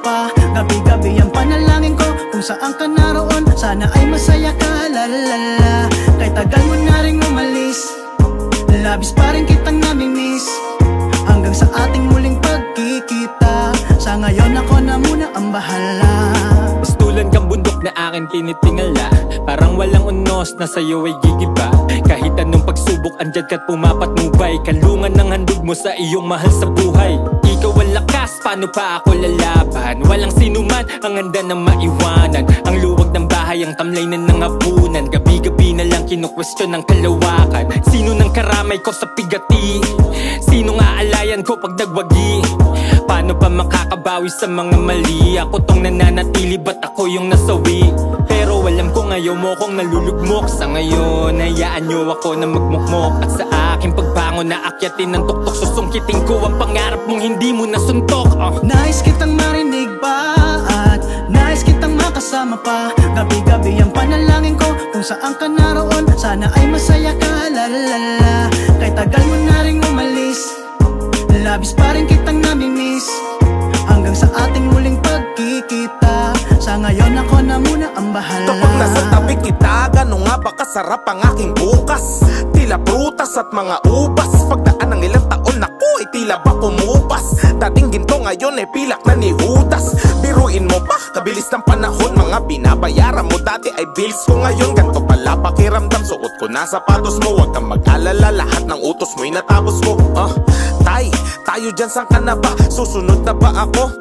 pa. Gabi-gabi ang panalangin ko, kung saan ka naroon, sana ay masaya ka, lalala. Kay tagal mo na rin umalis, labis pa rin kitang namimiss. Hanggang sa ating muling pagkikita, sa ngayon ako na muna ang bahala. Pastulan kang bundok na akin tinitingala, parang walang unos na sa'yo ay gigiba. Kahit anong pagsubok andyan ka't pumapatnubay, kalungan ng handog mo sa iyong mahal sa buhay. Ikaw ang lakas, paano pa ako lalaban? Walang sinuman ang handa na maiwanan. Ang luwag ng bahay, ang tamlay na ng hapunan. Gabi-gabi na lang kinukwestiyon ng kalawakan. Sino nang karamay ko sa pigati? Sinong aalayan ko pag nagwagi? Paano pa makakabawi sa mga mali? Ako tong nananatili, ba't ako yung nasawi? Pero alam ko ngayon mo kong nalulugmok. Sa ngayon, hayaan nyo ako na magmukmok. At sa aking pagbangon na akyatin ng tuktok, susungkitin ko ang pangarap mong hindi mo nasuntok. Nais kitang marinig pa at nais kitang makasama pa. Gabi-gabi ang panalangin ko, kung saan ka naroon, sana ay masaya ka, lalala. Kay tagal mo na rin umalis, labis pa rin kitang namimiss. Hanggang sa ating muling pagkikita, sa ngayon ako na muna ang bahala. Kapag nasa tabi kita, gano'n nga ba kasarap ang aking bukas? Tila prutas at mga ubas, pagdaan ng ilang taon naku ay tila ba kumupas. Dating ginto ngayon ay pilak na ni Judas. Biruin mo pa, kabilis ng panahon, mga binabayaran mo dati ay bills ko ngayon. Ganto pala pakiramdam, suot ko na sapatos mo. Huwag kang mag-alala, lahat ng utos mo'y natapos ko. Tay, tayo dyan, saan ka na ba? Susunod na ba ako?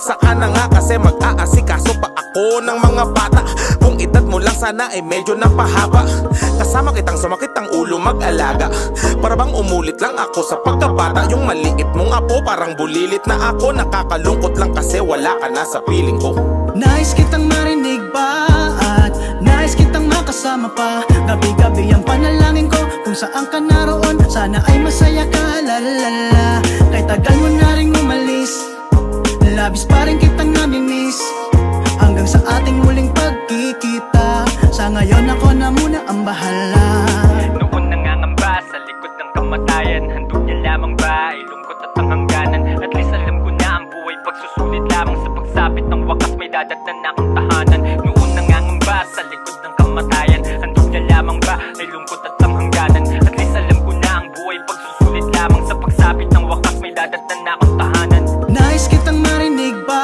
Saka na nga kasi mag-aasikaso pa ako ng mga bata. Kung edad mo lang sana ay medyo napahaba. Kasama kitang sumakit ang ulo mag-alaga. Para bang umulit lang ako sa pagkabata. Yung maliit mong apo parang bulilit na ako. Nakakalungkot lang kasi wala ka na sa piling ko. Nais kitang marinig pa at nais kitang makasama pa. Gabi-gabi ang panalangin ko, kung saan ka naroon, sana ay masaya ka, lalala. Kay tagal mo na rin umalis, labis pa rin kitang namimiss. Hanggang sa ating muling pagkikita, sa ngayon ako na muna ang bahala. Noon nangangamba sa likod ng kamatayan, handog niya lamang ba ay lungkot at ang hangganan? At least alam ko na ang buhay pagsusulit lamang, sa pagsapit ng wakas may dadatnan na akong tahanan. Noon nangangamba sa likod ng kamatayan, handog niya lamang ba ay lungkot at ang hangganan? At least alam ko na ang buhay pagsusulit lamang, sa pagsapit ng wakas may dadatnan na akong tahanan. Nais kitang marinig pa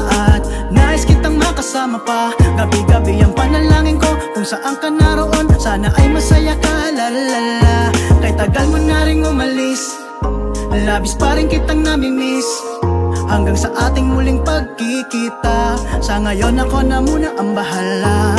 at nais kitang makasama pa. Gabi-gabi ang panalangin ko, kung saan ka naroon, sana ay masaya ka, lalala. Kay tagal mo na rin umalis, labis pa rin kitang namimiss. Hanggang sa ating muling pagkikita, sa ngayon ako na muna ang bahala.